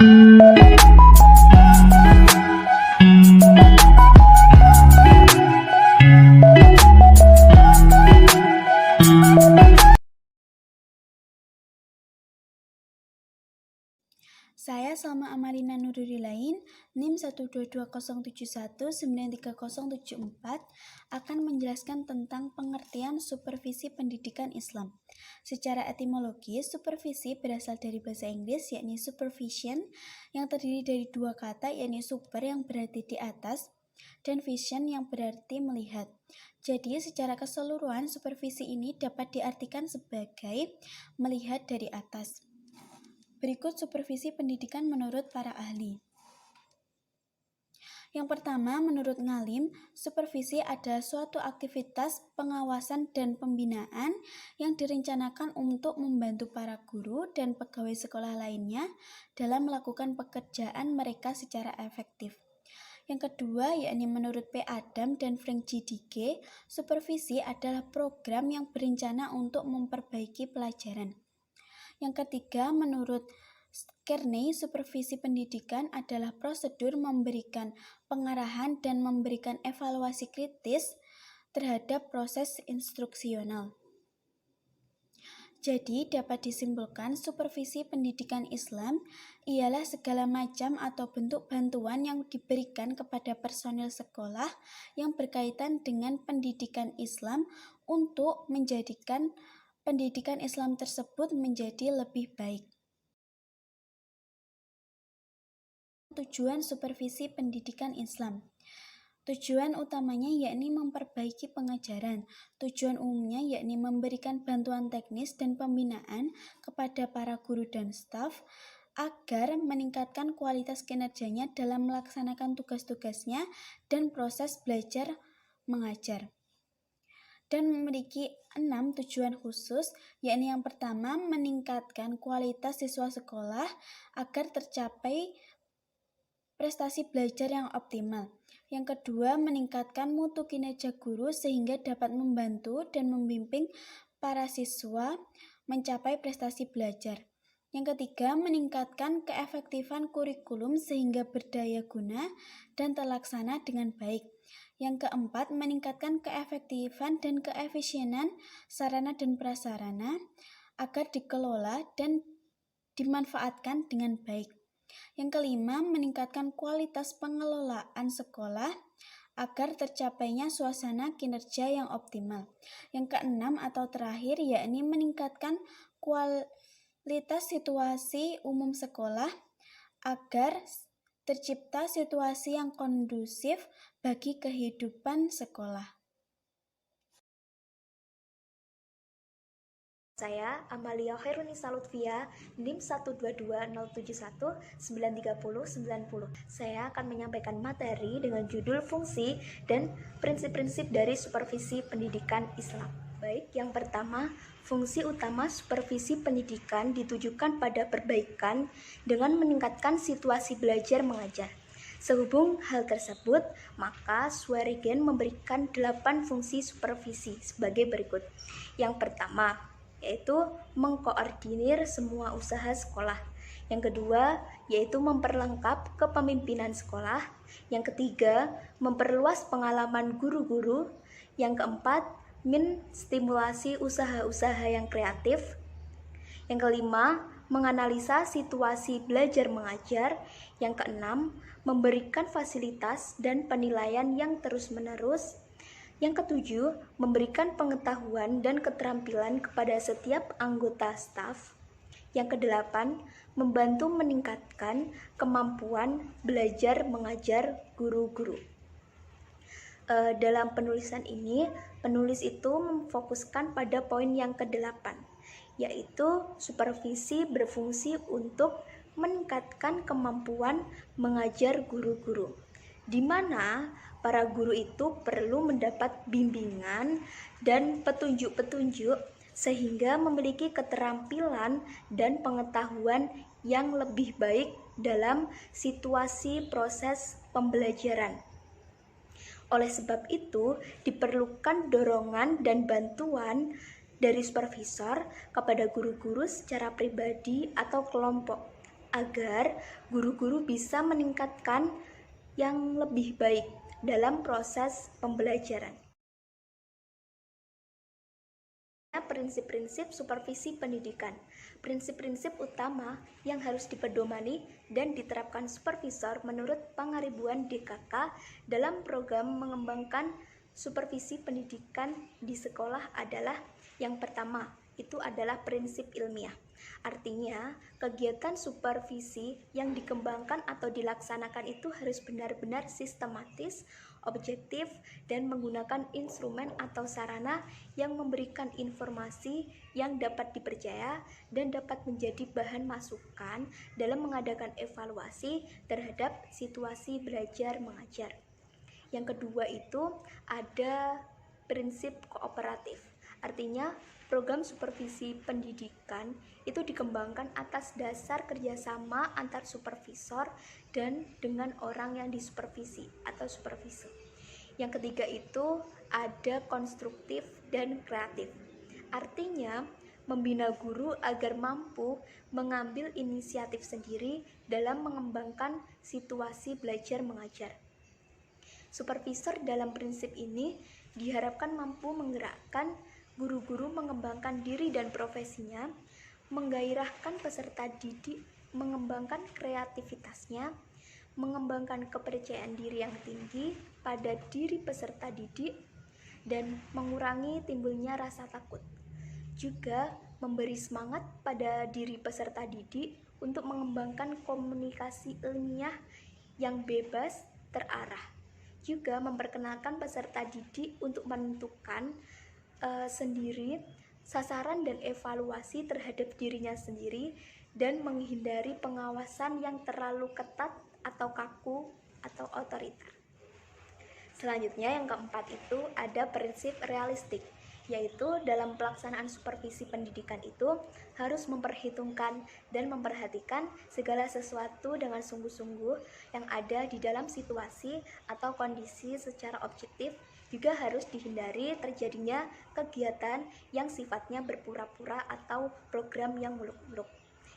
Saya Salma Amarina Nururilain, NIM 12207193074 akan menjelaskan tentang pengertian supervisi pendidikan Islam. Secara etimologis, supervisi berasal dari bahasa Inggris yakni supervision yang terdiri dari dua kata yakni super yang berarti di atas dan vision yang berarti melihat. Jadi secara keseluruhan supervisi ini dapat diartikan sebagai melihat dari atas. Berikut supervisi pendidikan menurut para ahli. Yang pertama, menurut Ngalim, supervisi adalah suatu aktivitas pengawasan dan pembinaan yang direncanakan untuk membantu para guru dan pegawai sekolah lainnya dalam melakukan pekerjaan mereka secara efektif. Yang kedua, yakni menurut P. Adam dan Frank G. Dike, supervisi adalah program yang berencana untuk memperbaiki pelajaran. Yang ketiga, menurut Kearney, supervisi pendidikan adalah prosedur memberikan pengarahan dan memberikan evaluasi kritis terhadap proses instruksional. Jadi, dapat disimpulkan supervisi pendidikan Islam ialah segala macam atau bentuk bantuan yang diberikan kepada personil sekolah yang berkaitan dengan pendidikan Islam untuk menjadikan pendidikan Islam tersebut menjadi lebih baik. Tujuan supervisi pendidikan Islam. Tujuan utamanya yakni memperbaiki pengajaran. Tujuan umumnya yakni memberikan bantuan teknis dan pembinaan kepada para guru dan staf agar meningkatkan kualitas kinerjanya dalam melaksanakan tugas-tugasnya dan proses belajar mengajar. Dan memiliki 6 tujuan khusus, yakni yang pertama meningkatkan kualitas siswa sekolah agar tercapai prestasi belajar yang optimal. Yang kedua, meningkatkan mutu kinerja guru sehingga dapat membantu dan membimbing para siswa mencapai prestasi belajar. Yang ketiga, meningkatkan keefektifan kurikulum sehingga berdaya guna dan terlaksana dengan baik. Yang keempat, meningkatkan keefektifan dan keefisienan sarana dan prasarana agar dikelola dan dimanfaatkan dengan baik. Yang kelima, meningkatkan kualitas pengelolaan sekolah agar tercapainya suasana kinerja yang optimal. Yang keenam atau terakhir, yakni meningkatkan kualitas situasi umum sekolah agar tercipta situasi yang kondusif bagi kehidupan sekolah. Saya Amalia Khairunisa Lutfia, NIM 12207193090. Saya akan menyampaikan materi dengan judul fungsi dan prinsip-prinsip dari supervisi pendidikan Islam. Baik, yang pertama, fungsi utama supervisi pendidikan ditujukan pada perbaikan dengan meningkatkan situasi belajar mengajar. Sehubung hal tersebut, maka Swearigan memberikan 8 fungsi supervisi sebagai berikut. Yang pertama, yaitu mengkoordinir semua usaha sekolah. Yang kedua, yaitu memperlengkap kepemimpinan sekolah. Yang ketiga, memperluas pengalaman guru-guru. Yang keempat, menstimulasi usaha-usaha yang kreatif. Yang kelima, menganalisa situasi belajar mengajar. Yang keenam, memberikan fasilitas dan penilaian yang terus-menerus. Yang ketujuh, memberikan pengetahuan dan keterampilan kepada setiap anggota staf. Yang kedelapan, membantu meningkatkan kemampuan belajar mengajar guru-guru. Dalam penulisan ini, penulis itu memfokuskan pada poin yang kedelapan, yaitu supervisi berfungsi untuk meningkatkan kemampuan mengajar guru-guru, di mana para guru itu perlu mendapat bimbingan dan petunjuk-petunjuk sehingga memiliki keterampilan dan pengetahuan yang lebih baik dalam situasi proses pembelajaran. Oleh sebab itu, diperlukan dorongan dan bantuan dari supervisor kepada guru-guru secara pribadi atau kelompok agar guru-guru bisa meningkatkan yang lebih baik dalam proses pembelajaran. Prinsip-prinsip supervisi pendidikan. Prinsip-prinsip utama yang harus dipedomani dan diterapkan supervisor menurut Pangaribuan DKK dalam program mengembangkan supervisi pendidikan di sekolah adalah yang pertama, itu adalah prinsip ilmiah. Artinya, kegiatan supervisi yang dikembangkan atau dilaksanakan itu harus benar-benar sistematis, objektif, dan menggunakan instrumen atau sarana yang memberikan informasi yang dapat dipercaya dan dapat menjadi bahan masukan dalam mengadakan evaluasi terhadap situasi belajar mengajar. Yang kedua itu ada prinsip kooperatif. Artinya, program supervisi pendidikan itu dikembangkan atas dasar kerjasama antar supervisor dan dengan orang yang disupervisi atau supervisor. Yang ketiga itu ada konstruktif dan kreatif. Artinya, membina guru agar mampu mengambil inisiatif sendiri dalam mengembangkan situasi belajar mengajar. Supervisor dalam prinsip ini diharapkan mampu menggerakkan guru-guru mengembangkan diri dan profesinya, menggairahkan peserta didik, mengembangkan kreativitasnya, mengembangkan kepercayaan diri yang tinggi pada diri peserta didik, dan mengurangi timbulnya rasa takut. Juga memberi semangat pada diri peserta didik untuk mengembangkan komunikasi ilmiah yang bebas, terarah. Juga memperkenalkan peserta didik untuk menentukan sendiri sasaran dan evaluasi terhadap dirinya sendiri dan menghindari pengawasan yang terlalu ketat atau kaku atau otoriter. Selanjutnya yang keempat itu ada prinsip realistik, yaitu dalam pelaksanaan supervisi pendidikan itu harus memperhitungkan dan memperhatikan segala sesuatu dengan sungguh-sungguh yang ada di dalam situasi atau kondisi secara objektif. Juga harus dihindari terjadinya kegiatan yang sifatnya berpura-pura atau program yang muluk-muluk.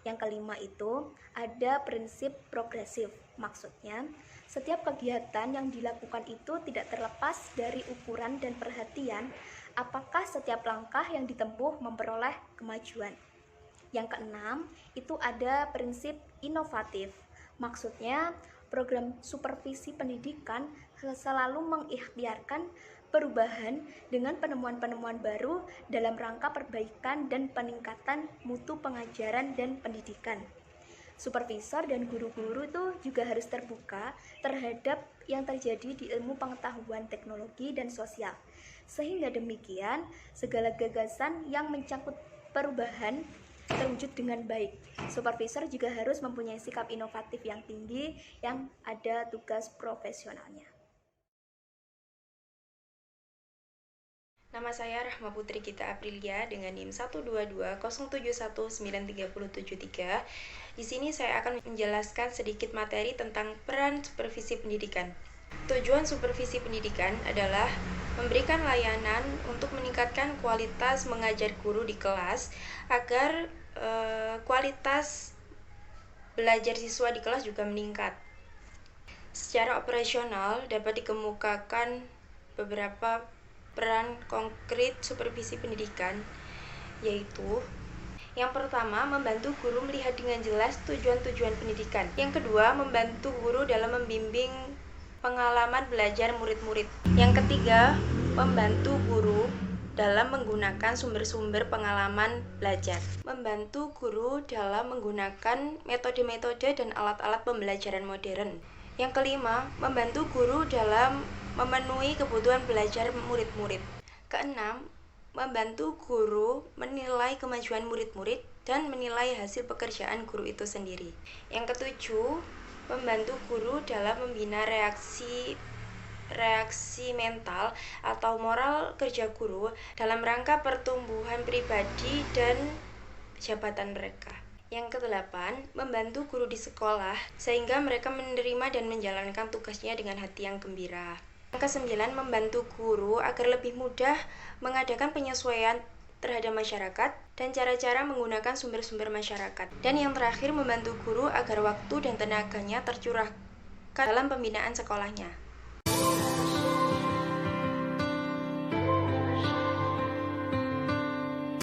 Yang kelima itu ada prinsip progresif. Maksudnya, setiap kegiatan yang dilakukan itu tidak terlepas dari ukuran dan perhatian apakah setiap langkah yang ditempuh memperoleh kemajuan. Yang keenam, itu ada prinsip inovatif. Maksudnya, program supervisi pendidikan selalu mengikhtiarkan perubahan dengan penemuan-penemuan baru dalam rangka perbaikan dan peningkatan mutu pengajaran dan pendidikan. Supervisor dan guru-guru itu juga harus terbuka terhadap yang terjadi di ilmu pengetahuan teknologi dan sosial. Sehingga demikian, segala gagasan yang mencangkut perubahan terwujud dengan baik. Supervisor juga harus mempunyai sikap inovatif yang tinggi yang ada tugas profesionalnya. Nama saya Rahma Putri Gita Aprilia dengan NIM 12207193073. Di sini saya akan menjelaskan sedikit materi tentang peran supervisi pendidikan. Tujuan supervisi pendidikan adalah memberikan layanan untuk meningkatkan kualitas mengajar guru di kelas agar kualitas belajar siswa di kelas juga meningkat. Secara operasional dapat dikemukakan beberapa peran konkret supervisi pendidikan, yaitu yang pertama, membantu guru melihat dengan jelas tujuan-tujuan pendidikan. Yang kedua, membantu guru dalam membimbing pengalaman belajar murid-murid. Yang ketiga, membantu guru dalam menggunakan sumber-sumber pengalaman belajar. Membantu guru dalam menggunakan metode-metode dan alat-alat pembelajaran modern. Yang kelima, membantu guru dalam memenuhi kebutuhan belajar murid-murid. Keenam, membantu guru menilai kemajuan murid-murid dan menilai hasil pekerjaan guru itu sendiri. Yang ketujuh, membantu guru dalam membina reaksi mental atau moral kerja guru dalam rangka pertumbuhan pribadi dan jabatan mereka. Yang kedelapan, membantu guru di sekolah sehingga mereka menerima dan menjalankan tugasnya dengan hati yang gembira. Yang kesembilan, membantu guru agar lebih mudah mengadakan penyesuaian terhadap masyarakat, dan cara-cara menggunakan sumber-sumber masyarakat. Dan yang terakhir, membantu guru agar waktu dan tenaganya tercurahkan dalam pembinaan sekolahnya.